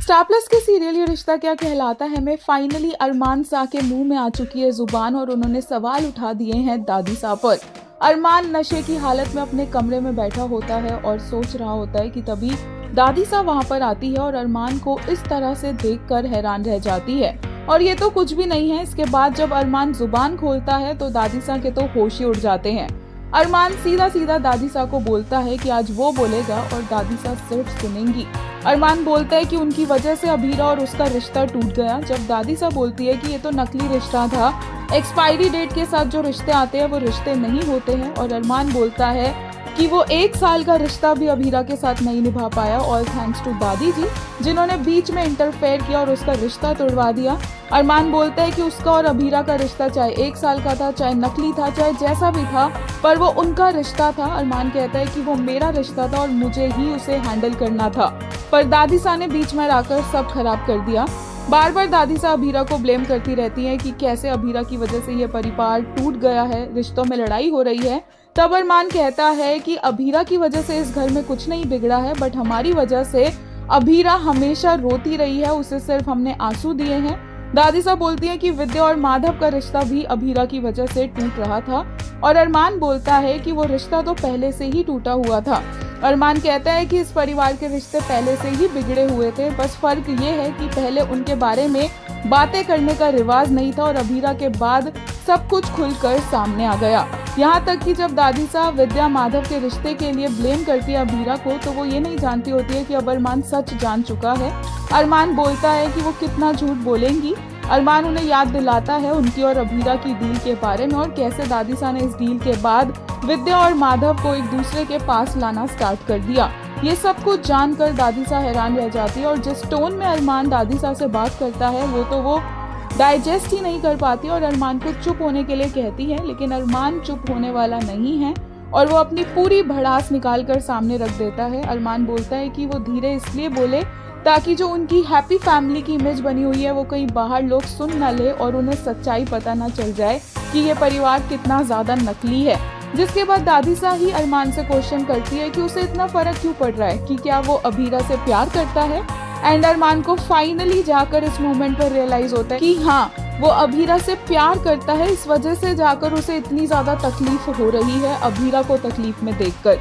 Star plus के serial ये रिश्ता क्या कहलाता है में फाइनली अरमान सा के मुंह में आ चुकी है जुबान और उन्होंने सवाल उठा दिए हैं दादी सा पर। अरमान नशे की हालत में अपने कमरे में बैठा होता है और सोच रहा होता है कि तभी दादी सा वहां पर आती है और अरमान को इस तरह से देखकर हैरान रह जाती है। और ये तो कुछ भी नहीं है, इसके बाद जब अरमान जुबान खोलता है तो दादी सा के तो होश ही उड़ जाते हैं। अरमान सीधा सीधा दादी सा को बोलता है कि आज वो बोलेगा और दादी सा सिर्फ सुनेंगी। अरमान बोलता है कि उनकी वजह से अभीरा और उसका रिश्ता टूट गया। जब दादी सा बोलती है कि ये तो नकली रिश्ता था, एक्सपायरी डेट के साथ जो रिश्ते आते हैं वो रिश्ते नहीं होते हैं, और अरमान बोलता है कि वो 1 साल का रिश्ता भी अभीरा के साथ नहीं निभा पाया, और थैंक्स टू दादी जी जिन्होंने बीच में इंटरफेयर किया और उसका रिश्ता तोड़वा दिया। अरमान बोलता है कि उसका और अभीरा का रिश्ता चाहे 1 साल का था, चाहे नकली था, चाहे जैसा भी था, पर वो उनका रिश्ता था। अरमान कहता है कि वो मेरा रिश्ता था और मुझे ही उसे हैंडल करना था, पर दादी सा ने बीच में आकर सब खराब कर दिया। बार बार दादी सा अभीरा को ब्लेम करती रहती है कि कैसे अभीरा की वजह से ये परिवार टूट गया है, रिश्तों में लड़ाई हो रही है। तब अरमान कहता है कि अभीरा की वजह से इस घर में कुछ नहीं बिगड़ा है, बट हमारी वजह से अभीरा हमेशा रोती रही है, उसे सिर्फ हमने आंसू दिए हैं। दादी सा बोलती है कि विद्या और माधव का रिश्ता भी अभीरा की वजह से टूट रहा था, और अरमान बोलता है कि वो रिश्ता तो पहले से ही टूटा हुआ था। अरमान कहता है कि इस परिवार के रिश्ते पहले से ही बिगड़े हुए थे, बस फर्क ये है कि पहले उनके बारे में बातें करने का रिवाज नहीं था और अभीरा के बाद सब कुछ खुलकर सामने आ गया। यहाँ तक कि जब दादी सा विद्या माधव के रिश्ते के लिए ब्लेम करती है अभीरा को, तो वो ये नहीं जानती होती है कि अब अरमान सच जान चुका है। अरमान बोलता है कि वो कितना झूठ बोलेंगी। अरमान उन्हें याद दिलाता है उनकी और अभीरा की डील के बारे में, और कैसे दादी सा ने इस डील के बाद विद्या और माधव को एक दूसरे के पास लाना स्टार्ट कर दिया। ये सब कुछ जानकर दादी सा हैरान रह जाती है, और जिस टोन में अरमान दादी सा से बात करता है वो डाइजेस्ट ही नहीं कर पाती और अरमान को चुप होने के लिए कहती है, लेकिन अरमान चुप होने वाला नहीं है और वो अपनी पूरी भड़ास निकाल कर सामने रख देता है। अरमान बोलता है कि वो धीरे इसलिए बोले ताकि जो उनकी हैप्पी फैमिली की इमेज बनी हुई है वो कहीं बाहर लोग सुन न ले और उन्हें सच्चाई पता न चल जाए कि ये परिवार कितना ज्यादा नकली है। जिसके बाद दादी सा ही अरमान से क्वेश्चन करती है कि उसे इतना फर्क क्यों पड़ रहा है, कि क्या वो अभीरा से प्यार करता है। एंड अरमान को फाइनली जाकर इस मोमेंट पर रियलाइज होता है कि हाँ, वो अभीरा से प्यार करता है, इस वजह से जाकर उसे इतनी ज्यादा तकलीफ हो रही है अभीरा को तकलीफ में देखकर।